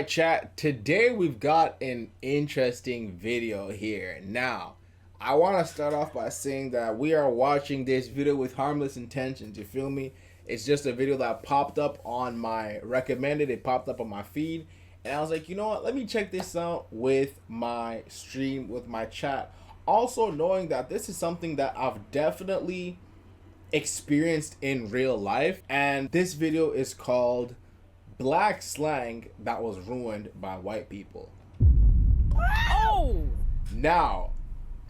right, chat. Today we've got an interesting video here. Now, I want to start off by saying that we are watching this video with harmless intentions. You feel me? It's just a video that popped up on my recommended. It popped up on my feed. And I was like, you know what? Let me check this out with my stream, with my chat. Also knowing that this is something that I've definitely experienced in real life. And this video is called Black Slang That Was Ruined by White People. Oh! Now,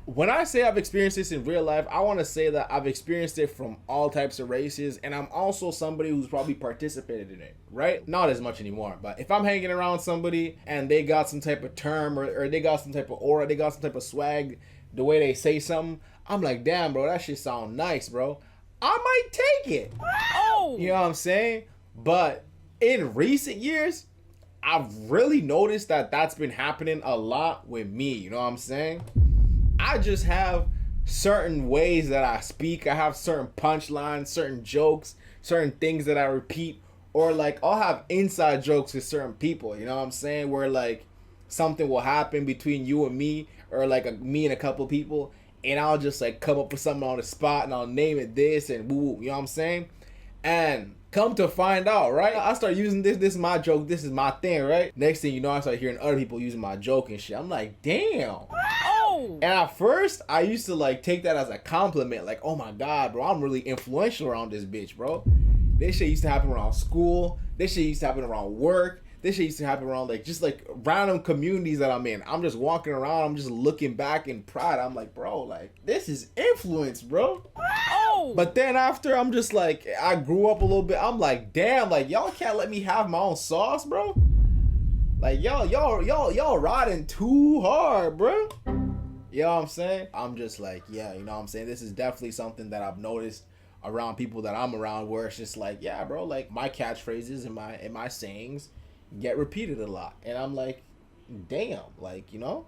when I say I've experienced this in real life, I want to say that I've experienced it from all types of races, and I'm also somebody who's probably participated in it, right? Not as much anymore, but if I'm hanging around somebody and they got some type of term or they got some type of aura, they got some type of swag, the way they say something, I'm like, damn, bro, that shit sound nice, bro. I might take it. Oh! You know what I'm saying? But in recent years, I've really noticed that that's been happening a lot with me. You know what I'm saying? I just have certain ways that I speak. I have certain punchlines, certain jokes, certain things that I repeat. Or like I'll have inside jokes with certain people. You know what I'm saying? Where like something will happen between you and me, or like me and a couple people, and I'll just like come up with something on the spot and I'll name it this and woo, you know what I'm saying? And come to find out, right? I start using this is my joke, this is my thing, right? Next thing you know, I start hearing other people using my joke and shit. I'm like, damn. Oh! And at first, I used to like take that as a compliment, like, oh my God, bro, I'm really influential around this bitch, bro. This shit used to happen around school. This shit used to happen around work. This shit used to happen around like just like random communities that I'm in. I'm just walking around, I'm just looking back in pride. I'm like, bro, like this is influence, bro. Oh! But then after, I'm just like, I grew up a little bit. I'm like, damn, like y'all can't let me have my own sauce, bro. Like y'all riding too hard, bro. You know what I'm saying? I'm just like, yeah, you know what I'm saying? This is definitely something that I've noticed around people that I'm around, where it's just like, yeah, bro, like my catchphrases and my sayings get repeated a lot. And I'm like, damn, like, you know,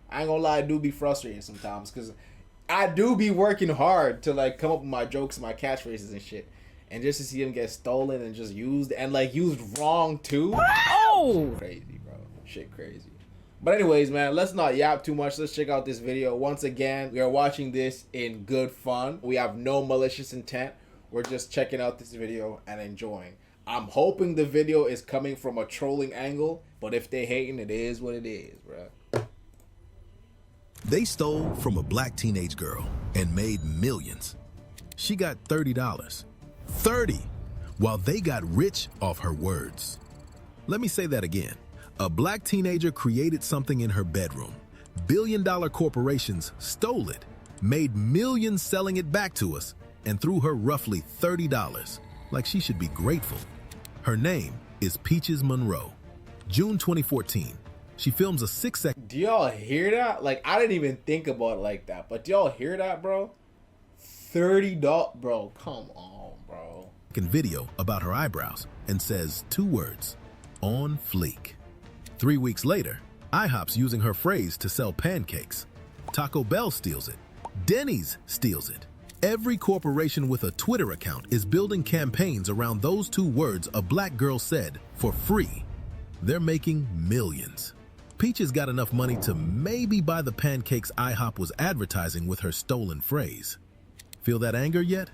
I ain't gonna lie, I do be frustrated sometimes, because I do be working hard to like come up with my jokes and my catchphrases and shit, and just to see them get stolen and just used, and like used wrong too. Oh! Crazy, bro. Shit crazy. But anyways, man, let's not yap too much. Let's check out this video. Once again, we are watching this in good fun. We have no malicious intent. We're just checking out this video and enjoying. I'm hoping the video is coming from a trolling angle, but if they hating, it is what it is, bro. They stole from a black teenage girl and made millions. She got $30. 30! While they got rich off her words. Let me say that again. A black teenager created something in her bedroom. Billion-dollar corporations stole it, made millions selling it back to us, and threw her roughly $30. Like she should be grateful. Her name is Peaches Monroe. June 2014. She films a 6-second. Do y'all hear that? Like, I didn't even think about it like that, but do y'all hear that, bro? $30, bro. Come on, bro. Video about her eyebrows and says 2 words: on fleek. 3 weeks later, IHOP's using her phrase to sell pancakes. Taco Bell steals it. Denny's steals it. Every corporation with a Twitter account is building campaigns around those 2 words a black girl said for free. They're making millions. Peaches got enough money to maybe buy the pancakes IHOP was advertising with her stolen phrase. Feel that anger yet?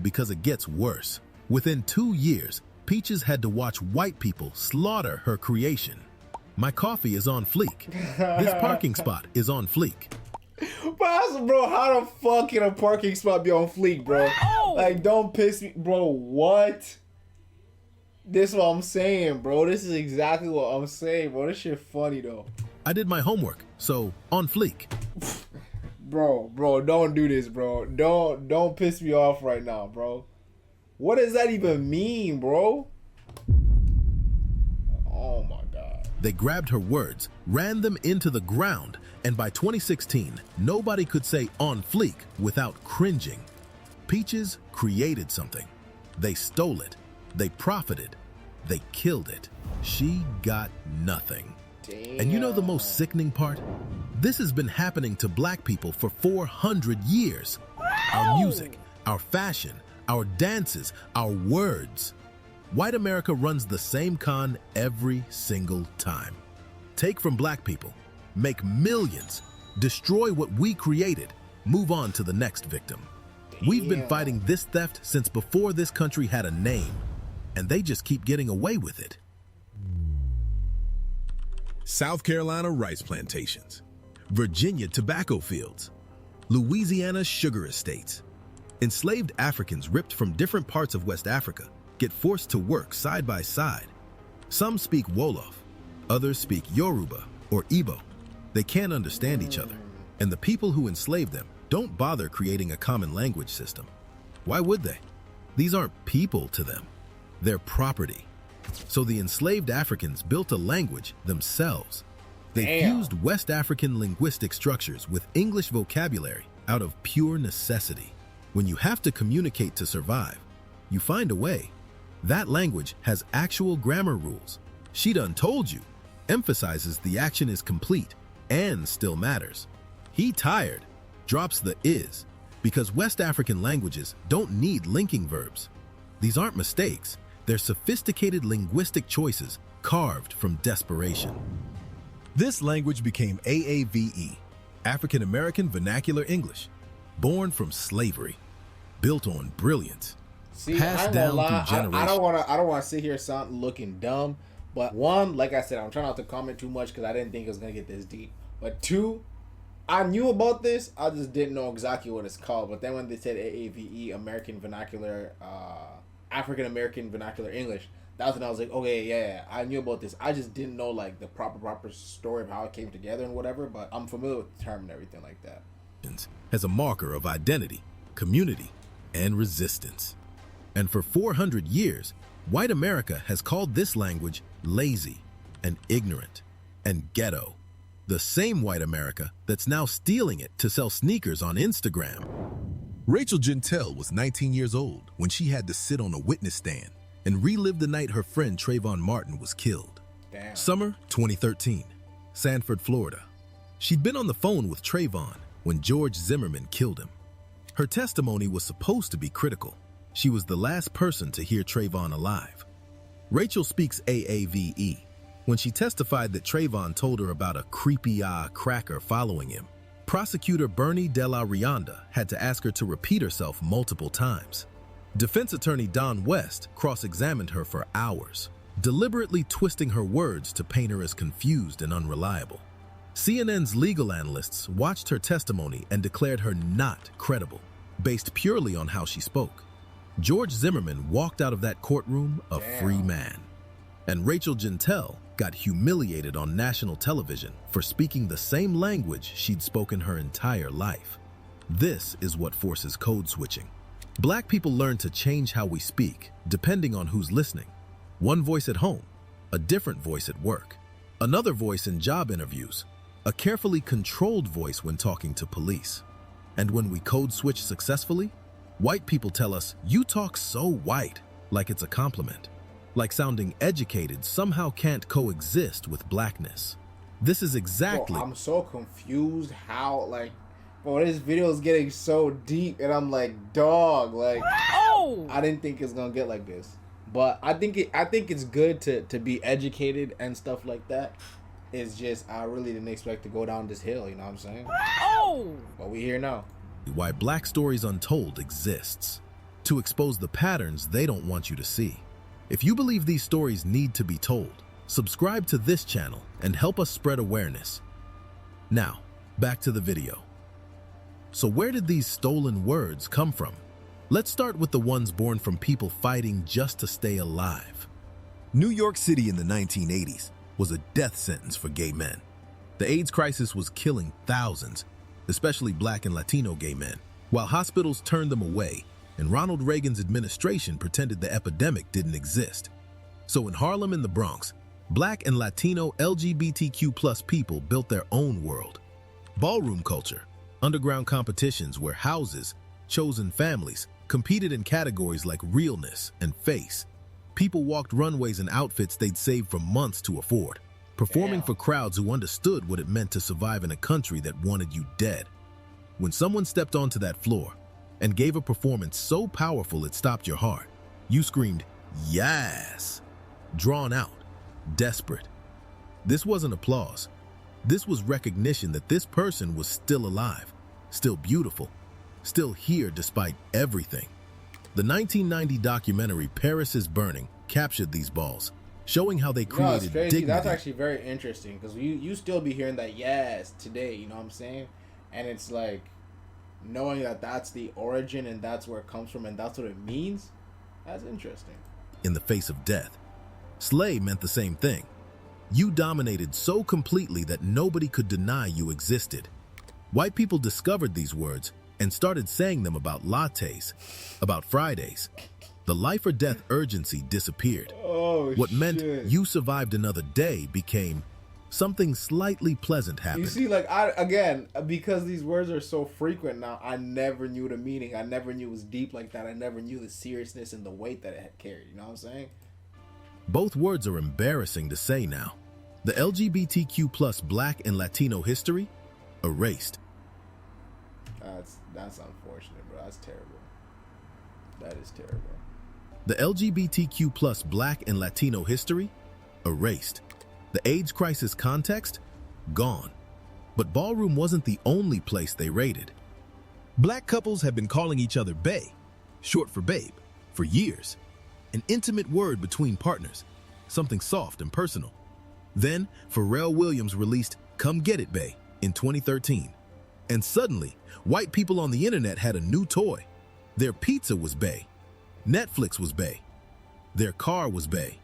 Because it gets worse. Within 2 years, Peaches had to watch white people slaughter her creation. My coffee is on fleek. This parking spot is on fleek. Bro, how the fuck can a parking spot be on fleek, bro? Oh! Like, don't piss me, bro. What? This is what I'm saying, bro. This is exactly what I'm saying, bro. This shit funny though. I did my homework, so on fleek. Bro, don't do this, bro. Don't piss me off right now, bro. What does that even mean, bro? Oh my God. They grabbed her words, ran them into the ground, and by 2016, nobody could say on fleek without cringing. Peaches created something. They stole it. They profited. They killed it. She got nothing. Damn. And you know the most sickening part? This has been happening to black people for 400 years. Our music, our fashion, our dances, our words. White America runs the same con every single time. Take from black people, make millions, destroy what we created, move on to the next victim. We've been fighting this theft since before this country had a name, and they just keep getting away with it. South Carolina rice plantations, Virginia tobacco fields, Louisiana sugar estates. Enslaved Africans ripped from different parts of West Africa get forced to work side by side. Some speak Wolof, others speak Yoruba or Igbo. They can't understand each other, and the people who enslaved them don't bother creating a common language system. Why would they? These aren't people to them. They're property. So the enslaved Africans built a language themselves. They fused West African linguistic structures with English vocabulary out of pure necessity. When you have to communicate to survive, you find a way. That language has actual grammar rules. She done told you, emphasizes the action is complete and still matters. He tired drops the is because West African languages don't need linking verbs. These aren't mistakes. They're sophisticated linguistic choices carved from desperation. This language became AAVE, African American Vernacular English, born from slavery, built on brilliance, passed down through generations. I don't want to sit here sound looking dumb, but one, like I said, I'm trying not to comment too much because I didn't think it was gonna get this deep. But two, I knew about this, I just didn't know exactly what it's called. But then when they said AAVE, American Vernacular, African American Vernacular English, that's when I was like, okay, yeah, I knew about this. I just didn't know like the proper story of how it came together and whatever. But I'm familiar with the term and everything like that. As a marker of identity, community, and resistance. And for 400 years, white America has called this language lazy and ignorant and ghetto. The same white America that's now stealing it to sell sneakers on Instagram. Rachel Gentile was 19 years old when she had to sit on a witness stand and relive the night her friend Trayvon Martin was killed. Damn. Summer 2013, Sanford, Florida. She'd been on the phone with Trayvon when George Zimmerman killed him. Her testimony was supposed to be critical. She was the last person to hear Trayvon alive. Rachel speaks AAVE when she testified that Trayvon told her about a creepy cracker following him. Prosecutor Bernie De La Rianda had to ask her to repeat herself multiple times. Defense attorney Don West cross-examined her for hours, deliberately twisting her words to paint her as confused and unreliable. CNN's legal analysts watched her testimony and declared her not credible, based purely on how she spoke. George Zimmerman walked out of that courtroom a free man. And Rachel Gentile got humiliated on national television for speaking the same language she'd spoken her entire life. This is what forces code switching. Black people learn to change how we speak, depending on who's listening. One voice at home, a different voice at work, another voice in job interviews, a carefully controlled voice when talking to police. And when we code switch successfully, white people tell us, "You talk so white," like it's a compliment. Like sounding educated somehow can't coexist with blackness. This is exactly... Bro, I'm so confused how, like, bro, this video is getting so deep, and I'm like, dog, like, I didn't think it's gonna get like this. But I think it's good to be educated and stuff like that. It's just, I really didn't expect to go down this hill, you know what I'm saying? But we here now. Why Black Stories Untold exists. To expose the patterns they don't want you to see. If you believe these stories need to be told, subscribe to this channel and help us spread awareness. Now, back to the video. So where did these stolen words come from? Let's start with the ones born from people fighting just to stay alive. New York City in the 1980s was a death sentence for gay men. The AIDS crisis was killing thousands, especially Black and Latino gay men, while hospitals turned them away and Ronald Reagan's administration pretended the epidemic didn't exist. So in Harlem and the Bronx, Black and Latino LGBTQ+ people built their own world. Ballroom culture, underground competitions where houses, chosen families, competed in categories like realness and face. People walked runways in outfits they'd saved for months to afford, performing for crowds who understood what it meant to survive in a country that wanted you dead. When someone stepped onto that floor and gave a performance so powerful it stopped your heart, you screamed, Yes. Drawn out, desperate. This wasn't applause. This was recognition that this person was still alive, still beautiful, still here despite everything. The 1990 documentary Paris is Burning captured these balls, showing how they created dignity. That's actually very interesting because you still be hearing that yes today, you know what I'm saying? And it's like knowing that that's the origin and that's where it comes from and that's what it means. That's interesting. In the face of death, slay meant the same thing. You dominated so completely that nobody could deny you existed. White people discovered these words and started saying them about lattes, about Fridays. The life or death urgency disappeared. What meant you survived another day became something slightly pleasant happened. You see, like, because these words are so frequent now, I never knew the meaning. I never knew it was deep like that. I never knew the seriousness and the weight that it had carried. You know what I'm saying? Both words are embarrassing to say now. The LGBTQ plus Black and Latino history, erased. That's unfortunate, bro. That's terrible. That is terrible. The LGBTQ plus Black and Latino history, erased. The AIDS crisis context, gone. But ballroom wasn't the only place they raided. Black couples have been calling each other bae, short for babe, for years. An intimate word between partners, something soft and personal. Then, Pharrell Williams released Come Get It Bae in 2013. And suddenly, white people on the internet had a new toy. Their pizza was bae. Netflix was bae. Their car was bae.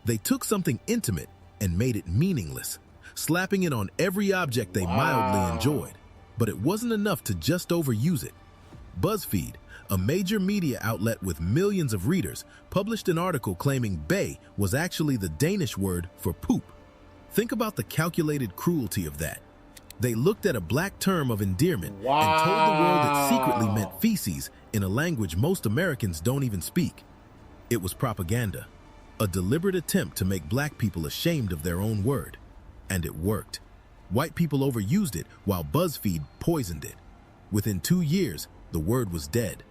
They took something intimate and made it meaningless, slapping it on every object they mildly enjoyed. But it wasn't enough to just overuse it. BuzzFeed, a major media outlet with millions of readers, published an article claiming bae was actually the Danish word for poop. Think about the calculated cruelty of that. They looked at a black term of endearment and told the world it secretly meant feces in a language most Americans don't even speak. It was propaganda, a deliberate attempt to make black people ashamed of their own word. And it worked. White people overused it while BuzzFeed poisoned it. Within 2 years, the word was dead.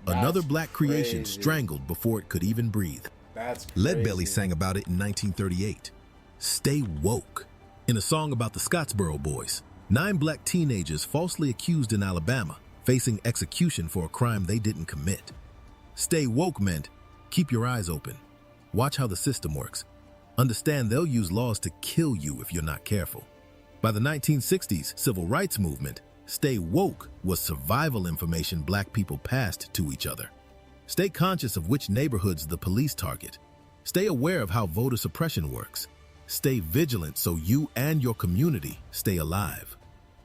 Another black creation strangled before it could even breathe. That's crazy. Leadbelly sang about it in 1938. Stay woke. In a song about the Scottsboro Boys, 9 black teenagers falsely accused in Alabama, facing execution for a crime they didn't commit. Stay woke meant keep your eyes open. Watch how the system works. Understand they'll use laws to kill you if you're not careful. By the 1960s civil rights movement, stay woke was survival information black people passed to each other. Stay conscious of which neighborhoods the police target. Stay aware of how voter suppression works. Stay vigilant so you and your community stay alive.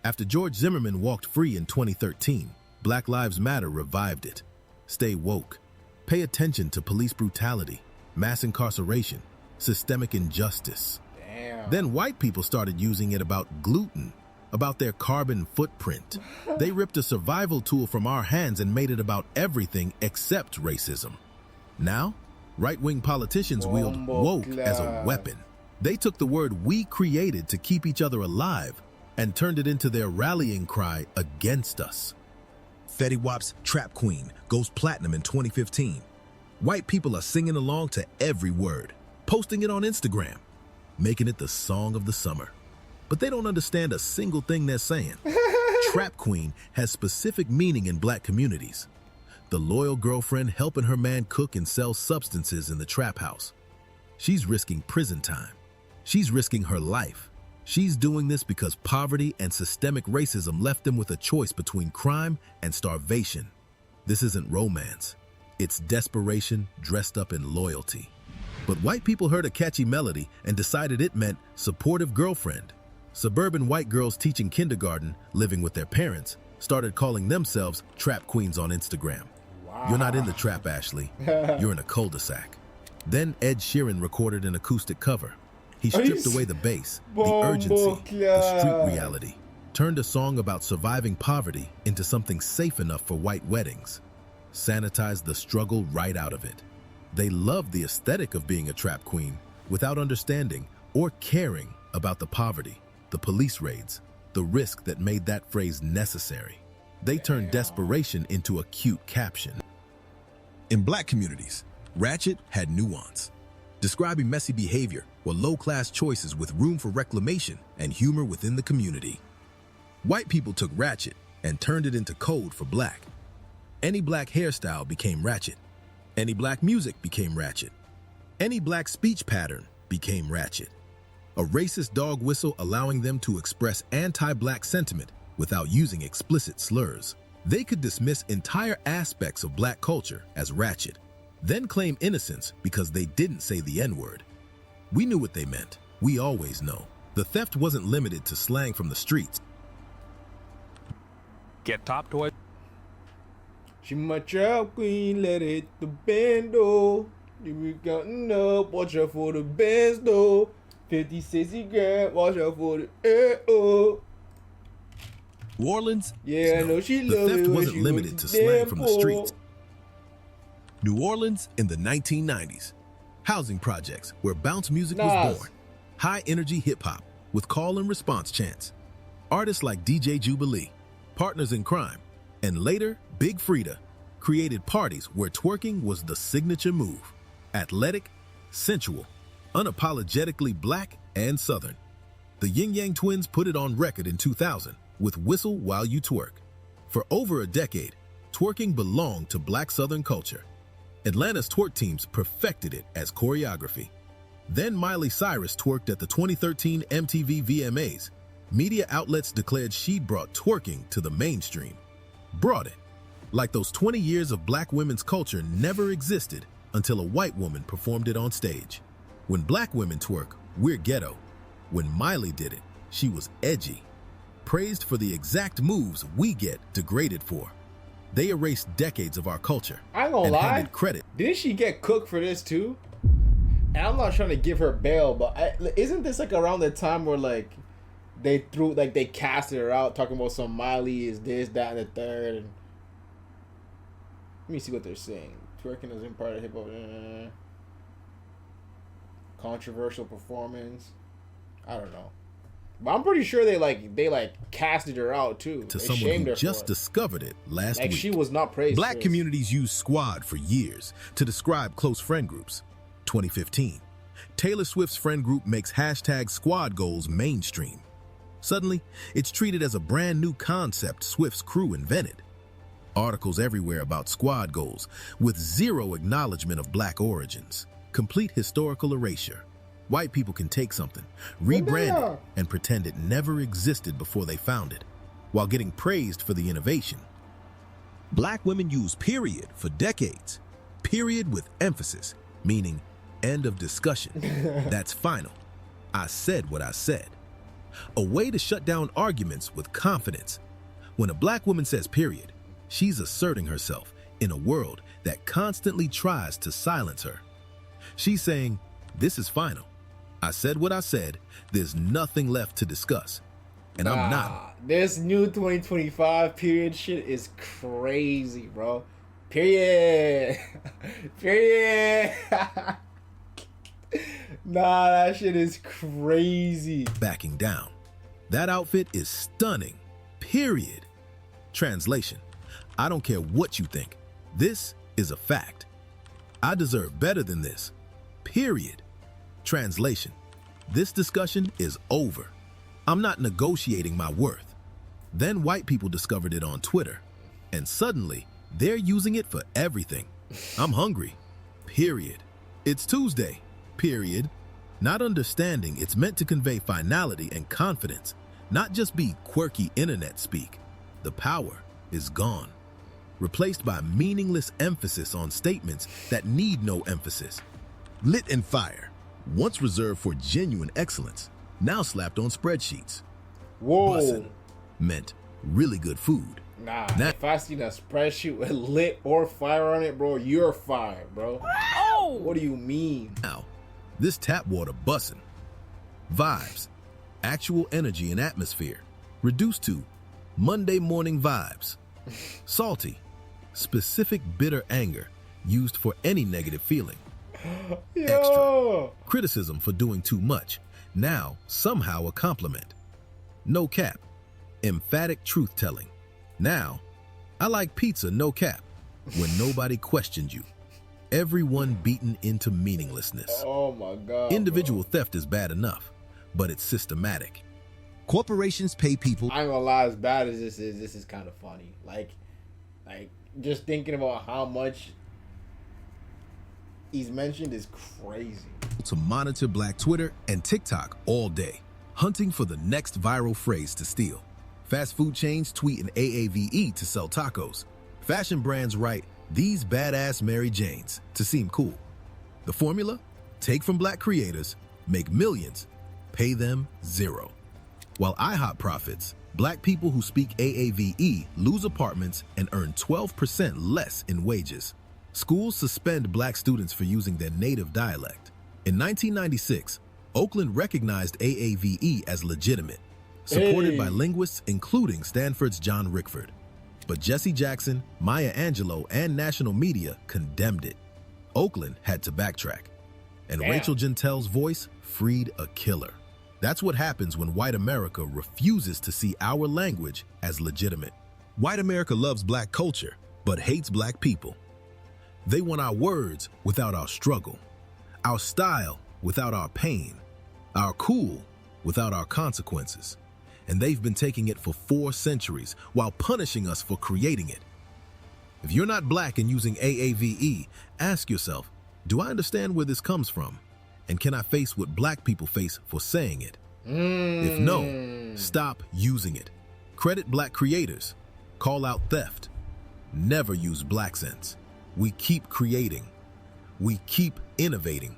After George Zimmerman walked free in 2013, Black Lives Matter revived it. Stay woke. Pay attention to police brutality, mass incarceration, systemic injustice. Damn. Then white people started using it about gluten, about their carbon footprint. They ripped a survival tool from our hands and made it about everything except racism. Now, right-wing politicians wield woke as a weapon. They took the word we created to keep each other alive and turned it into their rallying cry against us. Fetty Wap's Trap Queen goes platinum in 2015. White people are singing along to every word, posting it on Instagram, making it the song of the summer. But they don't understand a single thing they're saying. Trap Queen has specific meaning in black communities. The loyal girlfriend helping her man cook and sell substances in the trap house. She's risking prison time. She's risking her life. She's doing this because poverty and systemic racism left them with a choice between crime and starvation. This isn't romance. It's desperation dressed up in loyalty. But white people heard a catchy melody and decided it meant supportive girlfriend. Suburban white girls teaching kindergarten, living with their parents, started calling themselves trap queens on Instagram. Wow. You're not in the trap, Ashley. You're in a cul-de-sac. Then Ed Sheeran recorded an acoustic cover. He stripped away the bass, the urgency, the street reality, turned a song about surviving poverty into something safe enough for white weddings, sanitized the struggle right out of it. They loved the aesthetic of being a trap queen without understanding or caring about the poverty, the police raids, the risk that made that phrase necessary. They turned desperation into a cute caption. In black communities, Ratchet had nuance, describing messy behavior or low-class choices with room for reclamation and humor within the community. White people took ratchet and turned it into code for black. Any black hairstyle became ratchet. Any black music became ratchet. Any black speech pattern became ratchet. A racist dog whistle allowing them to express anti-black sentiment without using explicit slurs. They could dismiss entire aspects of black culture as ratchet, then claim innocence because they didn't say the N-word. We knew what they meant. We always know. The theft wasn't limited to slang from the streets. Get top toy. She my trap queen, let it the bando. You be counting up, watch out for the bands though. 50, 60 grand, watch out for the oh. New Orleans? Yeah, I No, know she the love theft it when wasn't she limited was to slang from the damn streets. poor. New Orleans in the 1990s. Housing projects where bounce music was Nas. born. High-energy hip-hop with call and response chants. Artists like DJ Jubilee, Partners in Crime, and later Big Frida created parties where twerking was the signature move. Athletic, sensual, unapologetically black and southern. The Yin Yang Twins put it on record in 2000 with Whistle While You Twerk. For over a decade, twerking belonged to black southern culture. Atlanta's twerk teams perfected it as choreography. Then Miley Cyrus twerked at the 2013 MTV VMAs. Media outlets declared she'd brought twerking to the mainstream. Brought it. Like those 20 years of black women's culture never existed until a white woman performed it on stage. When black women twerk, we're ghetto. When Miley did it, she was edgy. Praised for the exact moves we get degraded for. They erased decades of our culture. I ain't gonna and lie. handed credit. Didn't she get cooked for this too? And I'm not trying to give her bail, but isn't this like around the time where like they casted her out, talking about some Miley is this, that, and the third. And let me see what they're saying. Twerking isn't part of hip hop. Controversial performance. I don't know, but I'm pretty sure they casted her out too. To They someone shamed who her just for it. discovered it last Like week. she was not praised. Black for this. communities used squad for years to describe close friend groups. 2015, Taylor Swift's friend group makes hashtag squad goals mainstream. Suddenly, it's treated as a brand new concept Swift's crew invented. Articles everywhere about squad goals with zero acknowledgement of black origins. Complete historical erasure. White people can take something, rebrand it, and pretend it never existed before they found it, while getting praised for the innovation. Black women use period for decades. Period with emphasis, meaning end of discussion. That's final. I said what I said. A way to shut down arguments with confidence. When a black woman says period, she's asserting herself in a world that constantly tries to silence her. She's saying, this is final. I said what I said. There's nothing left to discuss. And I'm not. This new 2025 period shit is crazy, bro. Period. Period. Nah, that shit is crazy. Backing down. That outfit is stunning. Period. Translation. I don't care what you think. This is a fact. I deserve better than this. Period. Translation. This discussion is over. I'm not negotiating my worth. Then white people discovered it on Twitter. And suddenly, they're using it for everything. I'm hungry. Period. It's Tuesday. Period. Not understanding it's meant to convey finality and confidence, not just be quirky internet speak. The power is gone, replaced by meaningless emphasis on statements that need no emphasis. Lit and fire, once reserved for genuine excellence, now slapped on spreadsheets. Whoa. Bussin' meant really good food. Nah, Now- if I seen a spreadsheet with lit or fire on it, bro, you're fired, bro. Oh! What do you mean? Now, this tap water bussin'. Vibes, actual energy and atmosphere, reduced to Monday morning vibes. Salty, specific bitter anger used for any negative feeling. Yo. Criticism for doing too much, now somehow a compliment. No cap, emphatic truth-telling. Now, I like pizza no cap, when nobody questioned you. everyone beaten into meaninglessness. Oh my God. Individual theft is bad enough, but it's systematic. Corporations pay people. I ain't gonna lie, as bad as this is kind of funny. Like just thinking about how much he's mentioned is crazy. To monitor Black Twitter and TikTok all day, hunting for the next viral phrase to steal. Fast food chains tweet an AAVE to sell tacos. Fashion brands write, "These badass Mary Janes," to seem cool. The formula? Take from Black creators, make millions, pay them zero. While IHOP profits, Black people who speak AAVE lose apartments and earn 12% less in wages. Schools suspend Black students for using their native dialect. In 1996, Oakland recognized AAVE as legitimate, supported by linguists including Stanford's John Rickford. But Jesse Jackson, Maya Angelou, and national media condemned it. Oakland had to backtrack. And Rachel Gentel's voice freed a killer. That's what happens when white America refuses to see our language as legitimate. White America loves Black culture, but hates Black people. They want our words without our struggle, our style without our pain, our cool without our consequences. And they've been taking it for 4 centuries while punishing us for creating it. If you're not Black and using AAVE, ask yourself, do I understand where this comes from? And can I face what Black people face for saying it? If no, stop using it. Credit Black creators. Call out theft. Never use Black sense. We keep creating. We keep innovating.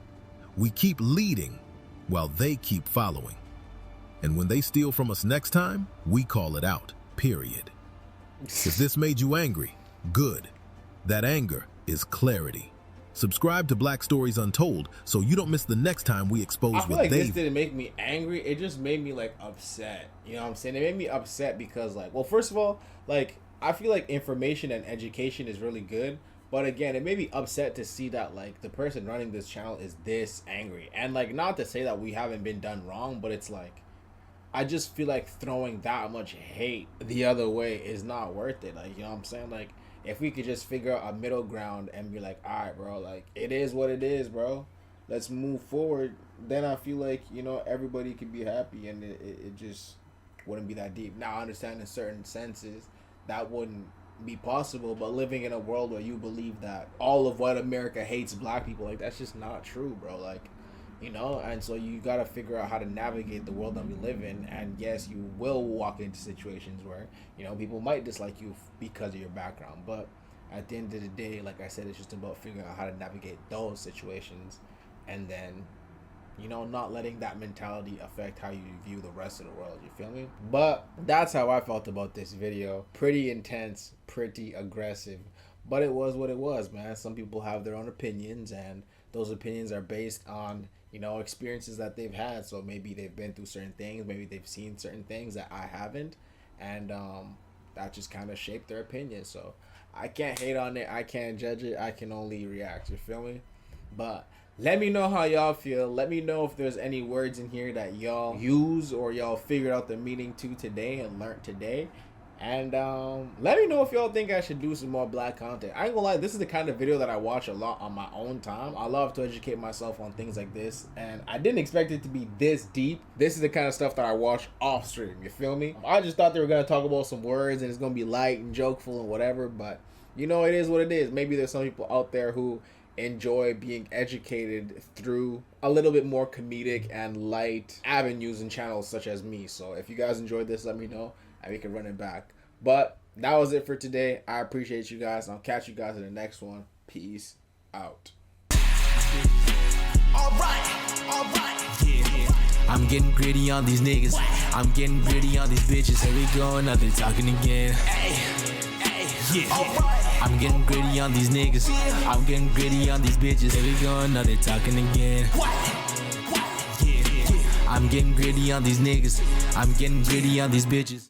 We keep leading while they keep following. And when they steal from us next time, we call it out, period. If this made you angry, good. That anger is clarity. Subscribe to Black Stories Untold so you don't miss the next time we expose I feel what like they... this didn't make me angry. It just made me like upset. You know what I'm saying? It made me upset because like, well, first of all, like I feel like information and education is really good. But again, it made me upset to see that like the person running this channel is this angry. And like, not to say that we haven't been done wrong, but it's like, I just feel like throwing that much hate the other way is not worth it. Like, you know what I'm saying? Like, if we could just figure out a middle ground and be like, all right, bro, like, it is what it is, bro. Let's move forward. Then I feel like, you know, everybody could be happy and it just wouldn't be that deep. Now, I understand in certain senses that wouldn't be possible, but living in a world where you believe that all of white America hates Black people, like, that's just not true, bro. Like, you know, and so you got to figure out how to navigate the world that we live in. And yes, you will walk into situations where, you know, people might dislike you because of your background. But at the end of the day, like I said, it's just about figuring out how to navigate those situations and then, you know, not letting that mentality affect how you view the rest of the world. You feel me? But that's how I felt about this video. Pretty intense, pretty aggressive, but it was what it was, man. Some people have their own opinions, and those opinions are based on, you know, experiences that they've had. So maybe they've been through certain things, maybe they've seen certain things that I haven't, and that just kind of shaped their opinion. So I can't hate on it, I can't judge it, I can only react. You feel me? But let me know how y'all feel. Let me know if there's any words in here that y'all use or y'all figured out the meaning to today and learned today. And let me know if y'all think I should do some more Black content. I ain't gonna lie, this is the kind of video that I watch a lot on my own time. I love to educate myself on things like this, and I didn't expect it to be this deep. This is the kind of stuff that I watch off stream, you feel me? I just thought they were gonna talk about some words and it's gonna be light and jokeful and whatever, but you know, it is what it is. Maybe there's some people out there who enjoy being educated through a little bit more comedic and light avenues and channels such as me. So if you guys enjoyed this, let me know and we can run it back. But that was it for today. I appreciate you guys. I'll catch you guys in the next one. Peace out. All right, yeah. I'm getting gritty on these niggas. I'm getting gritty on these bitches. Here we go, another talking again. Yeah. I'm getting gritty on these niggas. I'm getting gritty on these bitches. Here we go, another talking again. Yeah. I'm getting gritty on these niggas. I'm getting gritty on these bitches.